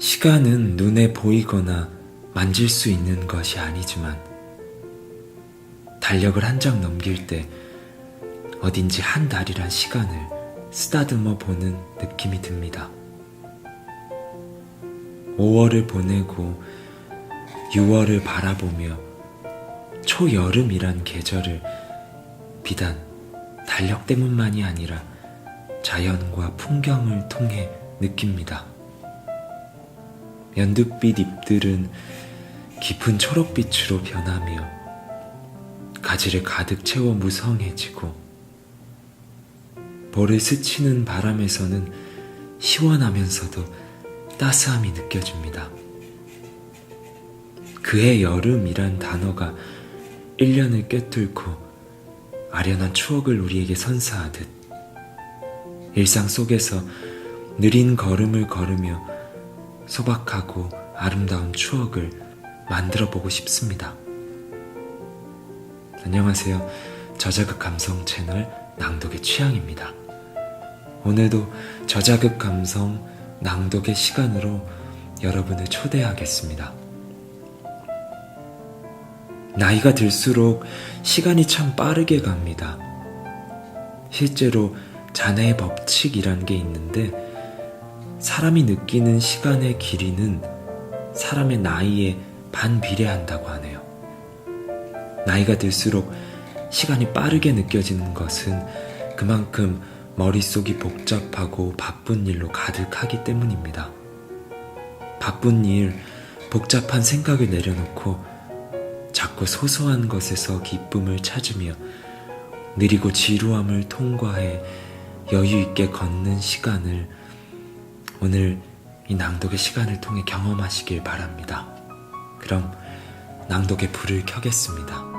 시간은 눈에 보이거나 만질 수 있는 것이 아니지만 달력을 한 장 넘길 때 어딘지 한 달이란 시간을 쓰다듬어 보는 느낌이 듭니다. 5월을 보내고 6월을 바라보며 초여름이란 계절을 비단 달력 때문만이 아니라 자연과 풍경을 통해 느낍니다. 연두빛 잎들은 깊은 초록빛으로 변하며 가지를 가득 채워 무성해지고 볼을 스치는 바람에서는 시원하면서도 따스함이 느껴집니다. 그해 여름이란 단어가 1년을 꿰뚫고 아련한 추억을 우리에게 선사하듯 일상 속에서 느린 걸음을 걸으며 소박하고 아름다운 추억을 만들어 보고 싶습니다. 안녕하세요. 저자극 감성 채널 낭독의 취향입니다. 오늘도 저자극 감성 낭독의 시간으로 여러분을 초대하겠습니다. 나이가 들수록 시간이 참 빠르게 갑니다. 실제로 자네의 법칙이란 게 있는데 사람이 느끼는 시간의 길이는 사람의 나이에 반비례한다고 하네요. 나이가 들수록 시간이 빠르게 느껴지는 것은 그만큼 머릿속이 복잡하고 바쁜 일로 가득하기 때문입니다. 바쁜 일, 복잡한 생각을 내려놓고 자꾸 소소한 것에서 기쁨을 찾으며 느리고 지루함을 통과해 여유 있게 걷는 시간을 오늘 이 낭독의 시간을 통해 경험하시길 바랍니다. 그럼 낭독의 불을 켜겠습니다.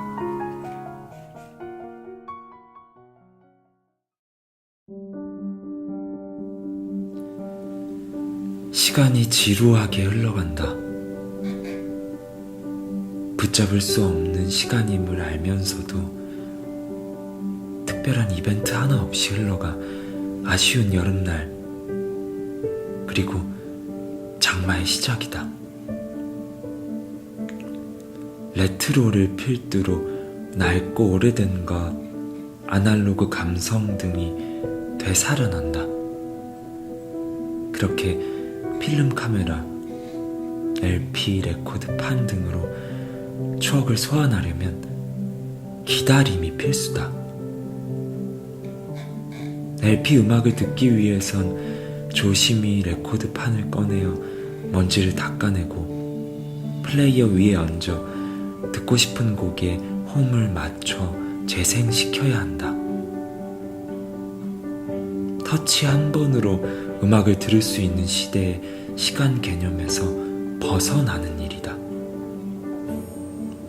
시간이 지루하게 흘러간다. 붙잡을 수 없는 시간임을 알면서도 특별한 이벤트 하나 없이 흘러가 아쉬운 여름날, 그리고 장마의 시작이다. 레트로를 필두로 낡고 오래된 것, 아날로그 감성 등이 되살아난다. 그렇게 필름 카메라, LP 레코드판 등으로 추억을 소환하려면 기다림이 필수다. LP 음악을 듣기 위해선 조심히 레코드판을 꺼내어 먼지를 닦아내고 플레이어 위에 얹어 듣고 싶은 곡에 홈을 맞춰 재생시켜야 한다. 터치 한 번으로 음악을 들을 수 있는 시대의 시간 개념에서 벗어나는 일이다.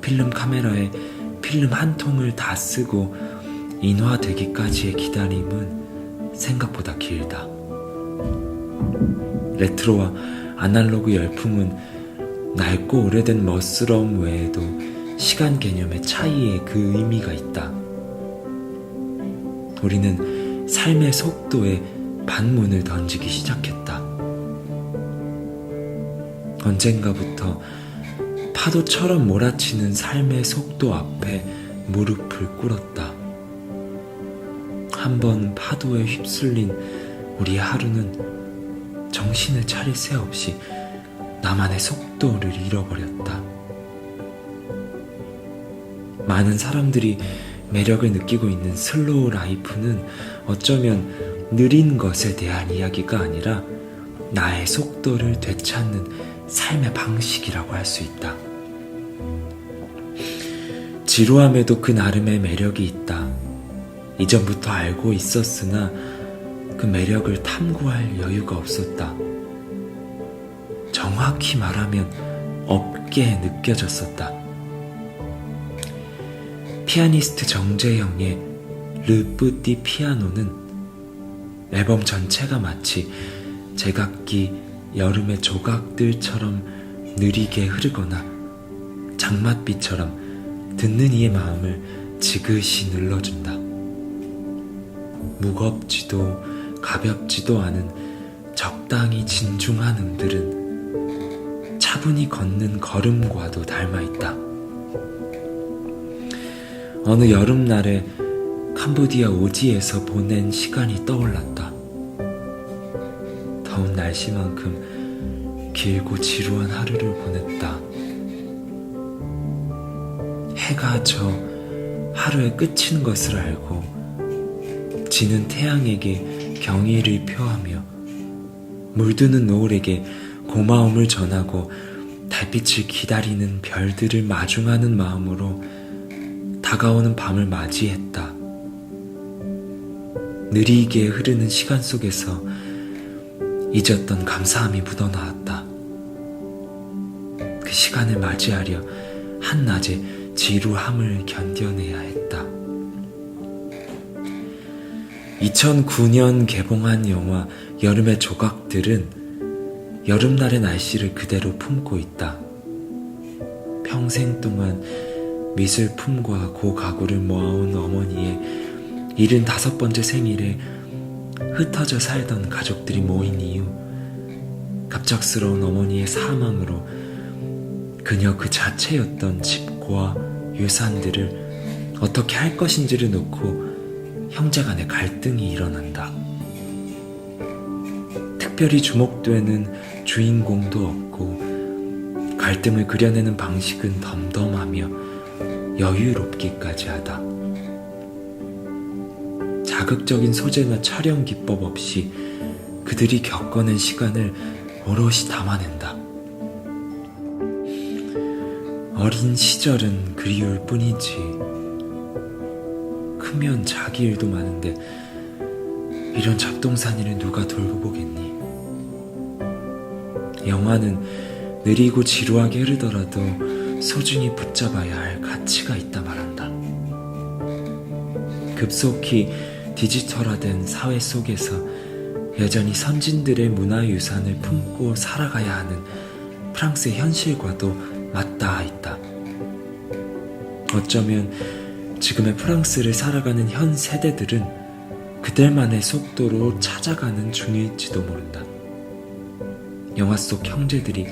필름 카메라에 필름 한 통을 다 쓰고 인화되기까지의 기다림은 생각보다 길다. 레트로와 아날로그 열풍은 낡고 오래된 멋스러움 외에도 시간 개념의 차이에 그 의미가 있다. 우리는 삶의 속도에 반문을 던지기 시작했다. 언젠가부터 파도처럼 몰아치는 삶의 속도 앞에 무릎을 꿇었다. 한번 파도에 휩쓸린 우리의 하루는 정신을 차릴 새 없이 나만의 속도를 잃어버렸다. 많은 사람들이 매력을 느끼고 있는 슬로우 라이프는 어쩌면 느린 것에 대한 이야기가 아니라 나의 속도를 되찾는 삶의 방식이라고 할 수 있다. 지루함에도 그 나름의 매력이 있다. 이전부터 알고 있었으나 그 매력을 탐구할 여유가 없었다. 정확히 말하면 없게 느껴졌었다. 피아니스트 정재영의 르뿌띠 피아노는 앨범 전체가 마치 제각기 여름의 조각들처럼 느리게 흐르거나 장맛비처럼 듣는 이의 마음을 지그시 눌러준다. 무겁지도 가볍지도 않은 적당히 진중한 음들은 차분히 걷는 걸음과도 닮아있다. 어느 여름날에 캄보디아 오지에서 보낸 시간이 떠올랐다. 더운 날씨만큼 길고 지루한 하루를 보냈다. 해가 저 하루의 끝인 것을 알고 지는 태양에게 경의를 표하며 물드는 노을에게 고마움을 전하고 달빛을 기다리는 별들을 마중하는 마음으로 다가오는 밤을 맞이했다. 느리게 흐르는 시간 속에서 잊었던 감사함이 묻어나왔다. 그 시간을 맞이하려 한낮의 지루함을 견뎌내야 했다. 2009년 개봉한 영화 여름의 조각들은 여름날의 날씨를 그대로 품고 있다. 평생 동안 미술품과 고가구를 모아온 어머니의 75번째 생일에 흩어져 살던 가족들이 모인 이후 갑작스러운 어머니의 사망으로 그녀 그 자체였던 집과 유산들을 어떻게 할 것인지를 놓고 형제 간의 갈등이 일어난다. 특별히 주목되는 주인공도 없고 갈등을 그려내는 방식은 덤덤하며 여유롭기까지 하다. 자극적인 소재나 촬영 기법 없이 그들이 겪어낸 시간을 오롯이 담아낸다. 어린 시절은 그리울 뿐이지 크면 자기 일도 많은데 이런 잡동사니를 누가 돌고 보겠니? 영화는 느리고 지루하게 흐르더라도 소중히 붙잡아야 할 가치가 있다 말한다. 급속히 디지털화된 사회 속에서 여전히 선진들의 문화유산을 품고 살아가야 하는 프랑스의 현실과도 맞닿아 있다. 어쩌면 지금의 프랑스를 살아가는 현 세대들은 그들만의 속도로 찾아가는 중일지도 모른다. 영화 속 형제들이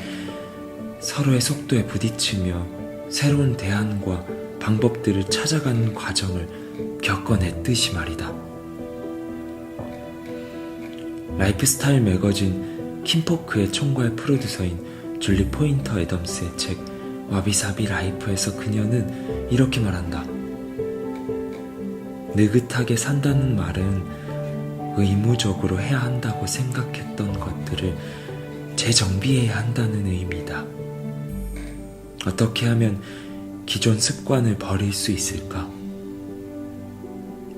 서로의 속도에 부딪히며 새로운 대안과 방법들을 찾아가는 과정을 겪어냈듯이 말이다. 라이프스타일 매거진 킴포크의 총괄 프로듀서인 줄리 포인터 애덤스의 책 와비사비 라이프에서 그녀는 이렇게 말한다. 느긋하게 산다는 말은 의무적으로 해야 한다고 생각했던 것들을 재정비해야 한다는 의미다. 어떻게 하면 기존 습관을 버릴 수 있을까?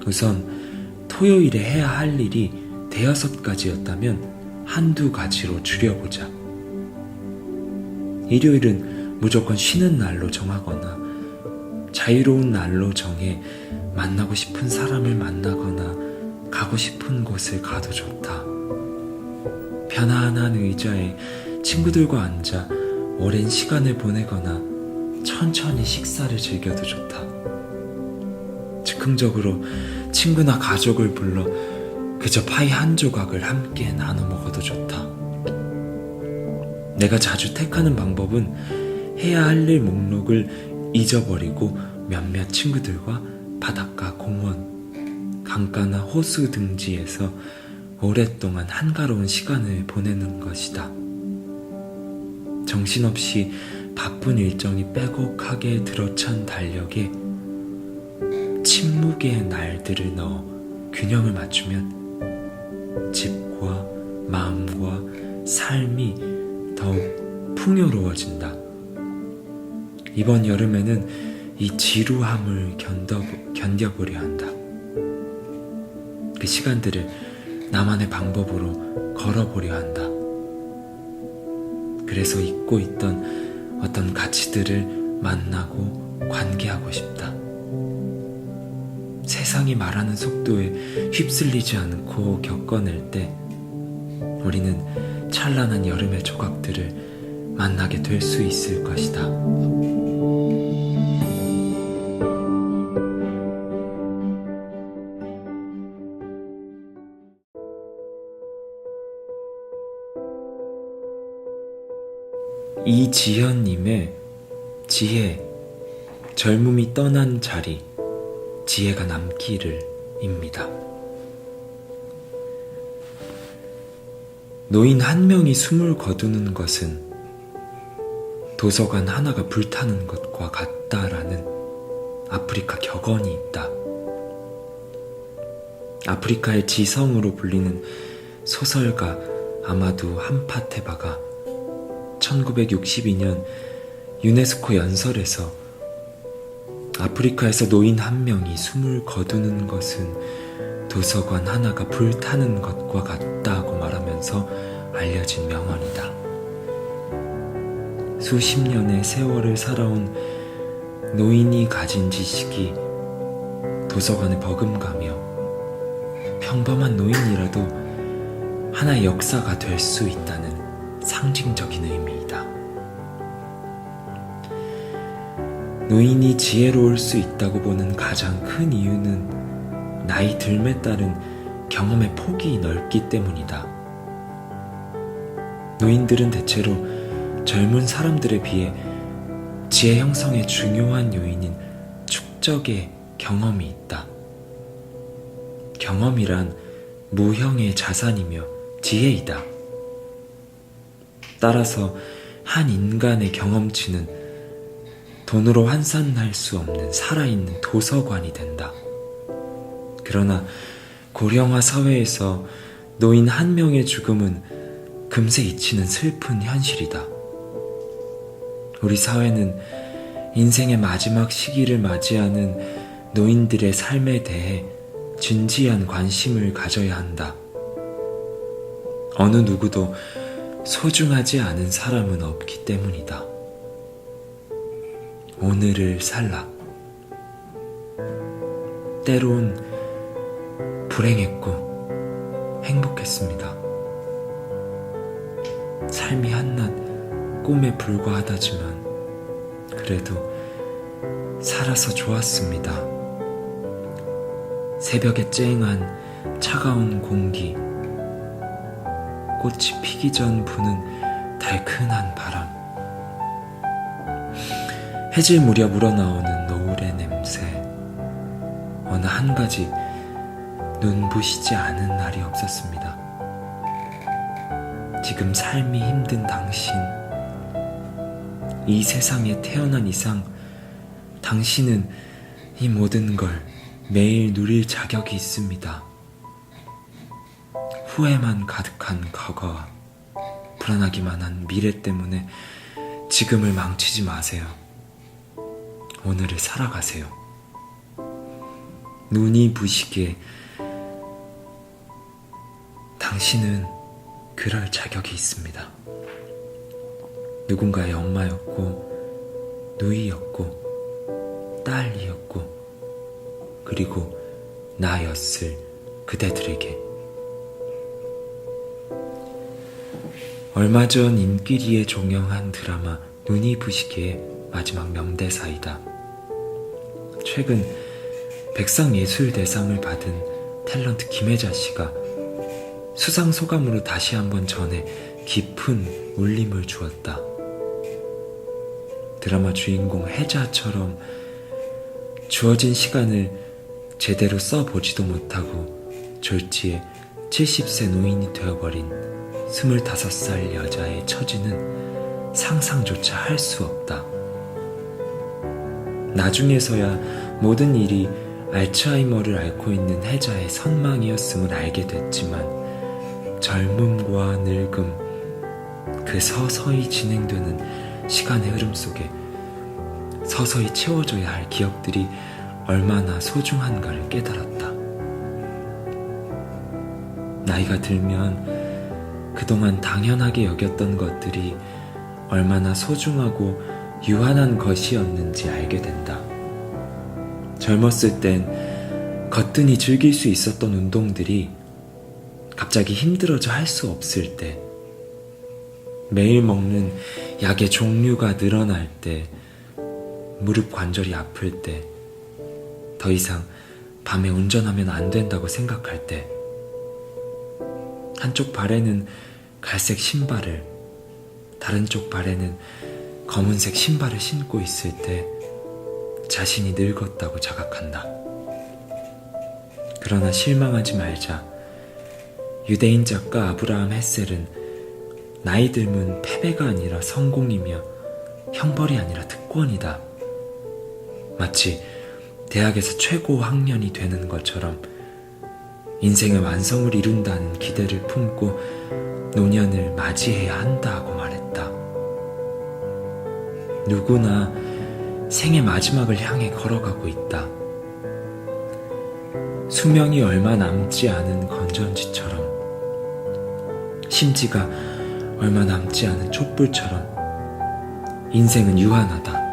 우선 토요일에 해야 할 일이 5가지였다면 한두 가지로 줄여보자. 일요일은 무조건 쉬는 날로 정하거나 자유로운 날로 정해 만나고 싶은 사람을 만나거나 가고 싶은 곳을 가도 좋다. 편안한 의자에 친구들과 앉아 오랜 시간을 보내거나 천천히 식사를 즐겨도 좋다. 즉흥적으로 친구나 가족을 불러 그저 파이 한 조각을 함께 나눠 먹어도 좋다. 내가 자주 택하는 방법은 해야 할 일 목록을 잊어버리고 몇몇 친구들과 바닷가, 공원, 강가나 호수 등지에서 오랫동안 한가로운 시간을 보내는 것이다. 정신없이 바쁜 일정이 빼곡하게 들어찬 달력에 침묵의 날들을 넣어 균형을 맞추면 집과 마음과 삶이 더욱 풍요로워진다. 이번 여름에는 이 지루함을 견뎌보려 한다. 그 시간들을 나만의 방법으로 걸어보려 한다. 그래서 잊고 있던 어떤 가치들을 만나고 관계하고 싶다. 세상이 말하는 속도에 휩쓸리지 않고 겪어낼 때 우리는 찬란한 여름의 조각들을 만나게 될 수 있을 것이다. 이지현님의 지혜, 젊음이 떠난 자리, 지혜가 남기를 입니다. 노인 한 명이 숨을 거두는 것은 도서관 하나가 불타는 것과 같다라는 아프리카 격언이 있다. 아프리카의 지성으로 불리는 소설가 아마두 함파테바가 1962년 유네스코 연설에서 아프리카에서 노인 한 명이 숨을 거두는 것은 도서관 하나가 불타는 것과 같다고 말하면서 알려진 명언이다. 수십 년의 세월을 살아온 노인이 가진 지식이 도서관에 버금가며 평범한 노인이라도 하나의 역사가 될 수 있다는 상징적인 의미이다. 노인이 지혜로울 수 있다고 보는 가장 큰 이유는 나이 들에 따른 경험의 폭이 넓기 때문이다. 노인들은 대체로 젊은 사람들에 비해 지혜 형성의 중요한 요인인 축적의 경험이 있다. 경험이란 무형의 자산이며 지혜이다. 따라서 한 인간의 경험치는 돈으로 환산할 수 없는 살아있는 도서관이 된다. 그러나 고령화 사회에서 노인 한 명의 죽음은 금세 잊히는 슬픈 현실이다. 우리 사회는 인생의 마지막 시기를 맞이하는 노인들의 삶에 대해 진지한 관심을 가져야 한다. 어느 누구도 소중하지 않은 사람은 없기 때문이다. 오늘을 살라. 때론 불행했고 행복했습니다. 삶이 한낱 꿈에 불과하다지만 그래도 살아서 좋았습니다. 새벽에 쨍한 차가운 공기, 꽃이 피기 전 부는 달큰한 바람, 해질 무렵 우러나오는 노을의 냄새, 어느 한 가지 눈부시지 않은 날이 없었습니다. 지금 삶이 힘든 당신, 이 세상에 태어난 이상 당신은 이 모든 걸 매일 누릴 자격이 있습니다. 후회만 가득한 과거와 불안하기만 한 미래 때문에 지금을 망치지 마세요. 오늘을 살아가세요. 눈이 부시게 당신은 그럴 자격이 있습니다. 누군가의 엄마였고 누이였고 딸이었고 그리고 나였을 그대들에게 얼마 전 인기리에 종영한 드라마 눈이 부시게의 마지막 명대사이다. 최근 백상예술대상을 받은 탤런트 김혜자 씨가 수상 소감으로 다시 한번 전해 깊은 울림을 주었다. 드라마 주인공 혜자처럼 주어진 시간을 제대로 써보지도 못하고 졸지에 70세 노인이 되어버린 25살 여자의 처지는 상상조차 할 수 없다. 나중에서야 모든 일이 알츠하이머를 앓고 있는 혜자의 선망이었음을 알게 됐지만 젊음과 늙음, 그 서서히 진행되는 시간의 흐름 속에 서서히 채워져야 할 기억들이 얼마나 소중한가를 깨달았다. 나이가 들면 그동안 당연하게 여겼던 것들이 얼마나 소중하고 유한한 것이었는지 알게 된다. 젊었을 땐 거뜬히 즐길 수 있었던 운동들이 갑자기 힘들어져 할 수 없을 때, 매일 먹는 약의 종류가 늘어날 때, 무릎 관절이 아플 때, 더 이상 밤에 운전하면 안 된다고 생각할 때, 한쪽 발에는 갈색 신발을, 다른 쪽 발에는 검은색 신발을 신고 있을 때 자신이 늙었다고 자각한다. 그러나 실망하지 말자. 유대인 작가 아브라함 헬셀은 나이 들면 패배가 아니라 성공이며 형벌이 아니라 특권이다. 마치 대학에서 최고 학년이 되는 것처럼 인생의 완성을 이룬다는 기대를 품고 노년을 맞이해야 한다고 말했다. 누구나 생의 마지막을 향해 걸어가고 있다. 수명이 얼마 남지 않은 건전지처럼, 심지가 얼마 남지 않은 촛불처럼 인생은 유한하다.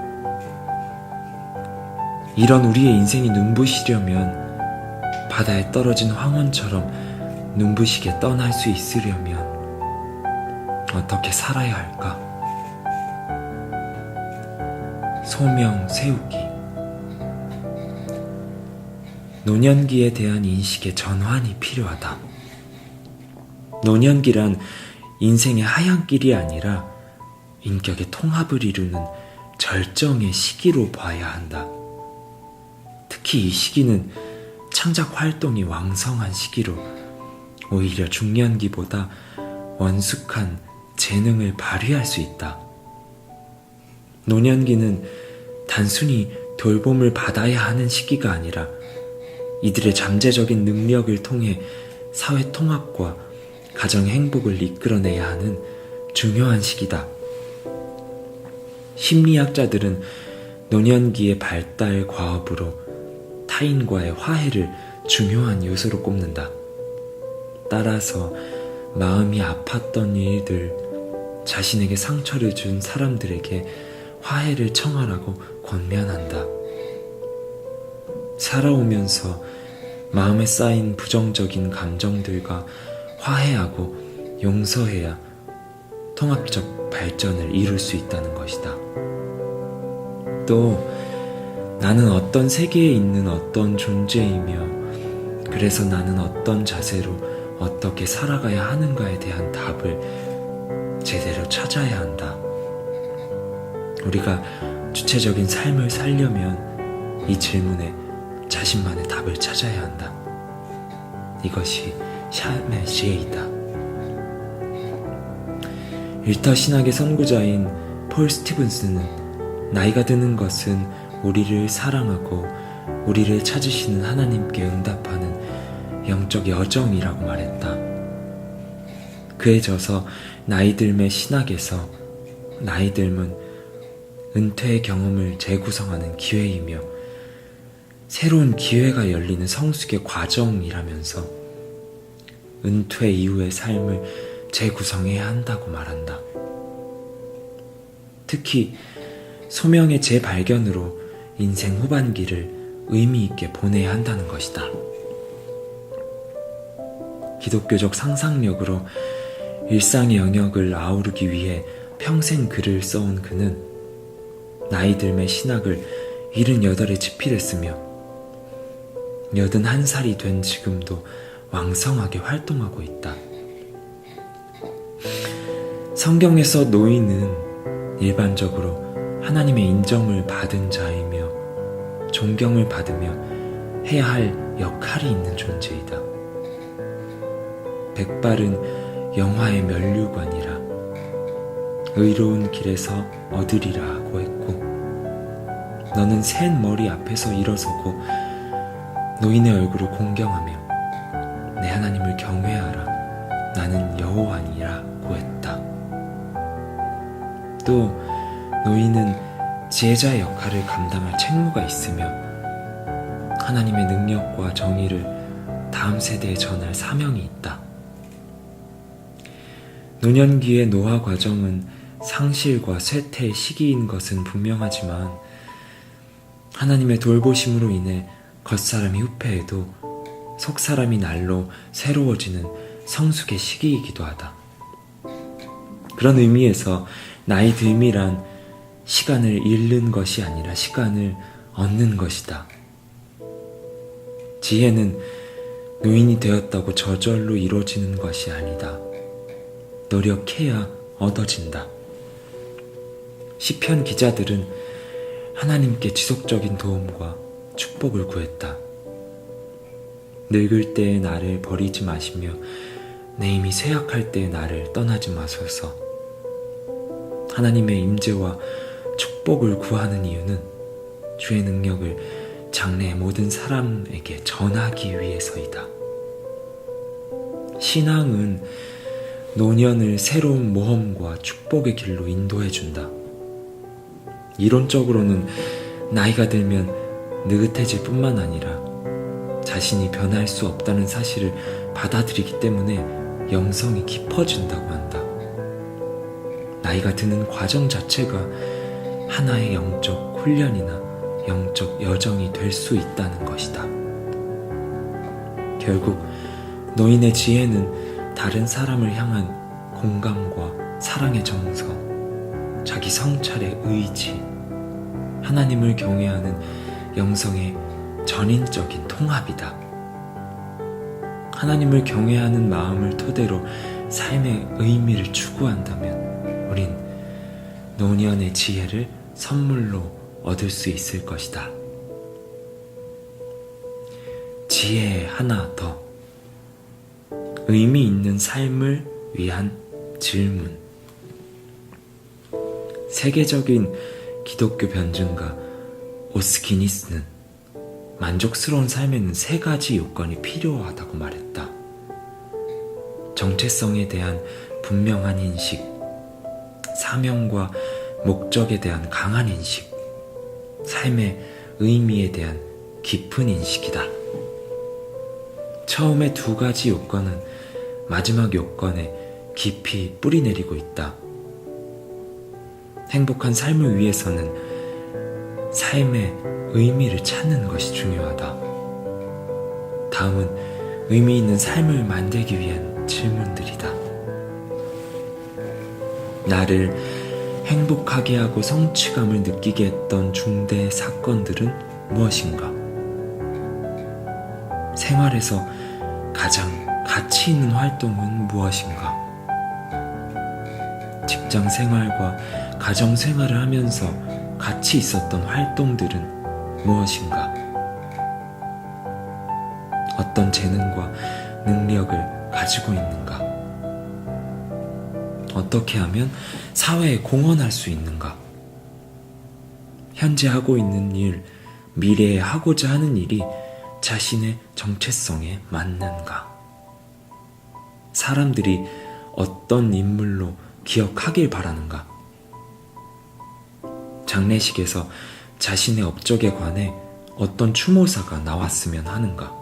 이런 우리의 인생이 눈부시려면, 바다에 떨어진 황혼처럼 눈부시게 떠날 수 있으려면 어떻게 살아야 할까? 소명 세우기. 노년기에 대한 인식의 전환이 필요하다. 노년기란 인생의 하얀길이 아니라 인격의 통합을 이루는 절정의 시기로 봐야 한다. 특히 이 시기는 창작 활동이 왕성한 시기로 오히려 중년기보다 원숙한 재능을 발휘할 수 있다. 노년기는 단순히 돌봄을 받아야 하는 시기가 아니라 이들의 잠재적인 능력을 통해 사회 통합과 가정 행복을 이끌어내야 하는 중요한 시기다. 심리학자들은 노년기의 발달 과업으로 타인과의 화해를 중요한 요소로 꼽는다. 따라서 마음이 아팠던 일들, 자신에게 상처를 준 사람들에게 화해를 청하라고 권면한다. 살아오면서 마음에 쌓인 부정적인 감정들과 화해하고 용서해야 통합적 발전을 이룰 수 있다는 것이다. 또 나는 어떤 세계에 있는 어떤 존재이며 그래서 나는 어떤 자세로 어떻게 살아가야 하는가에 대한 답을 제대로 찾아야 한다. 우리가 주체적인 삶을 살려면 이 질문에 자신만의 답을 찾아야 한다. 이것이 샤멜 시에이다. 일터 신학의 선구자인 폴 스티븐스는 나이가 드는 것은 우리를 사랑하고 우리를 찾으시는 하나님께 응답하는 영적 여정이라고 말했다. 그에 져서 나이 들매 신학에서 나이 들면 은퇴의 경험을 재구성하는 기회이며 새로운 기회가 열리는 성숙의 과정이라면서 은퇴 이후의 삶을 재구성해야 한다고 말한다. 특히 소명의 재발견으로 인생 후반기를 의미 있게 보내야 한다는 것이다. 기독교적 상상력으로 일상의 영역을 아우르기 위해 평생 글을 써온 그는 나이 들매 신학을 78에 집필했으며 81살이 된 지금도 왕성하게 활동하고 있다. 성경에서 노인은 일반적으로 하나님의 인정을 받은 자이며 존경을 받으며 해야 할 역할이 있는 존재이다. 백발은 영화의 면류관이라 의로운 길에서 얻으리라고 했고 너는 센 머리 앞에서 일어서고 노인의 얼굴을 공경하며 내 하나님을 경외하라 나는 여호와니라고 했다. 또 노인은 지혜자의 역할을 감당할 책무가 있으며 하나님의 능력과 정의를 다음 세대에 전할 사명이 있다. 노년기의 노화 과정은 상실과 쇠퇴의 시기인 것은 분명하지만 하나님의 돌보심으로 인해 겉사람이 후패해도 속사람이 날로 새로워지는 성숙의 시기이기도 하다. 그런 의미에서 나이 듦이란 시간을 잃는 것이 아니라 시간을 얻는 것이다. 지혜는 노인이 되었다고 저절로 이루어지는 것이 아니다. 노력해야 얻어진다. 시편 기자들은 하나님께 지속적인 도움과 축복을 구했다. 늙을 때에 나를 버리지 마시며 내 힘이 쇠약할 때에 나를 떠나지 마소서. 하나님의 임재와 축복을 구하는 이유는 주의 능력을 장래의 모든 사람에게 전하기 위해서이다. 신앙은 노년을 새로운 모험과 축복의 길로 인도해준다. 이론적으로는 나이가 들면 느긋해질 뿐만 아니라 자신이 변할 수 없다는 사실을 받아들이기 때문에 영성이 깊어진다고 한다. 나이가 드는 과정 자체가 하나의 영적 훈련이나 영적 여정이 될 수 있다는 것이다. 결국 노인의 지혜는 다른 사람을 향한 공감과 사랑의 정성, 자기 성찰의 의지, 하나님을 경외하는 영성의 전인적인 통합이다. 하나님을 경외하는 마음을 토대로 삶의 의미를 추구한다면 우린 노년의 지혜를 선물로 얻을 수 있을 것이다. 지혜 하나 더. 의미 있는 삶을 위한 질문. 세계적인 기독교 변증가 오스키니스는 만족스러운 삶에는 3가지 요건이 필요하다고 말했다. 정체성에 대한 분명한 인식, 사명과 목적에 대한 강한 인식, 삶의 의미에 대한 깊은 인식이다. 처음의 2가지 요건은 마지막 요건에 깊이 뿌리내리고 있다. 행복한 삶을 위해서는 삶의 의미를 찾는 것이 중요하다. 다음은 의미 있는 삶을 만들기 위한 질문들이다. 나를 행복하게 하고 성취감을 느끼게 했던 중대 사건들은 무엇인가? 생활에서 가장 가치 있는 활동은 무엇인가? 직장 생활과 가정 생활을 하면서 가치 있었던 활동들은 무엇인가? 어떤 재능과 능력을 가지고 있는가? 어떻게 하면 사회에 공헌할 수 있는가? 현재 하고 있는 일, 미래에 하고자 하는 일이 자신의 정체성에 맞는가? 사람들이 어떤 인물로 기억하길 바라는가? 장례식에서 자신의 업적에 관해 어떤 추모사가 나왔으면 하는가?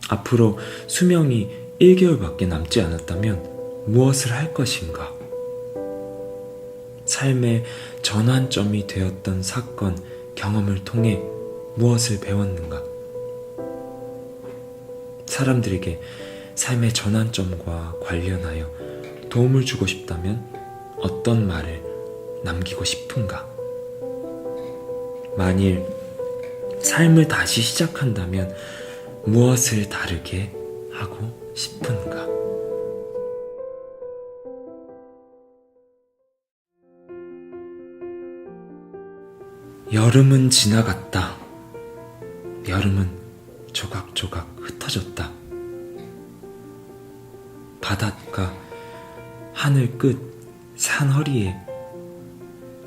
앞으로 수명이 1개월밖에 남지 않았다면 무엇을 할 것인가? 삶의 전환점이 되었던 사건, 경험을 통해 무엇을 배웠는가? 사람들에게 삶의 전환점과 관련하여 도움을 주고 싶다면 어떤 말을 남기고 싶은가? 만일 삶을 다시 시작한다면 무엇을 다르게 하고 싶은가? 여름은 지나갔다. 여름은 조각조각 흩어졌다. 바닷가, 하늘 끝, 산 허리에,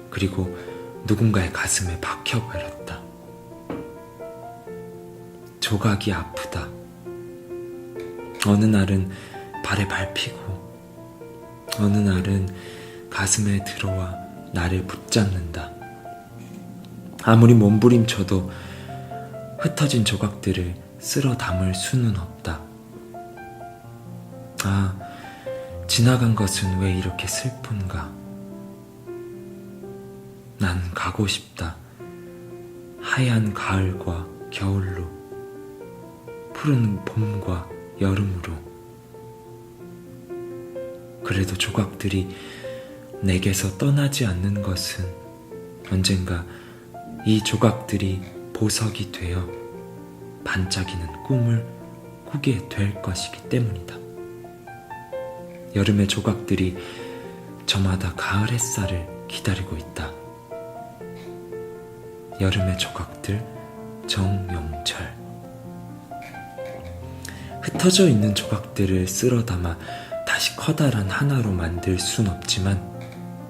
그리고 누군가의 가슴에 박혀버렸다. 조각이 아프다. 어느 날은 발에 밟히고, 어느 날은 가슴에 들어와 나를 붙잡는다. 아무리 몸부림쳐도 흩어진 조각들을 쓸어 담을 수는 없다. 아, 지나간 것은 왜 이렇게 슬픈가? 난 가고 싶다. 하얀 가을과 겨울로, 푸른 봄과 여름으로. 그래도 조각들이 내게서 떠나지 않는 것은 언젠가 이 조각들이 보석이 되어 반짝이는 꿈을 꾸게 될 것이기 때문이다. 여름의 조각들이 저마다 가을 햇살을 기다리고 있다. 여름의 조각들, 정용철. 흩어져 있는 조각들을 쓸어 담아 다시 커다란 하나로 만들 순 없지만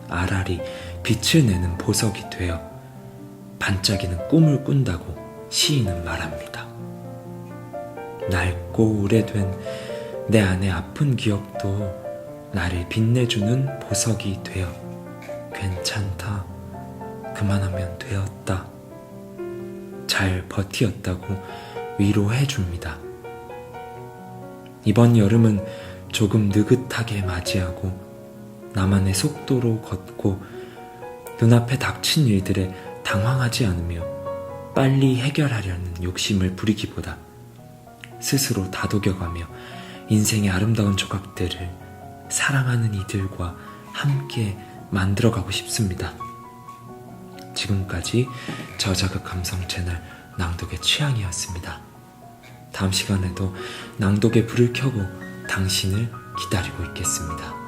알알이 빛을 내는 보석이 되어 반짝이는 꿈을 꾼다고 시인은 말합니다. 낡고 오래된 내 안의 아픈 기억도 나를 빛내주는 보석이 되어 괜찮다, 그만하면 되었다, 잘 버티었다고 위로해 줍니다. 이번 여름은 조금 느긋하게 맞이하고 나만의 속도로 걷고 눈앞에 닥친 일들에 당황하지 않으며 빨리 해결하려는 욕심을 부리기보다 스스로 다독여가며 인생의 아름다운 조각들을 사랑하는 이들과 함께 만들어가고 싶습니다. 지금까지 저자극 감성 채널 낭독의 취향이었습니다. 다음 시간에도 낭독의 불을 켜고 당신을 기다리고 있겠습니다.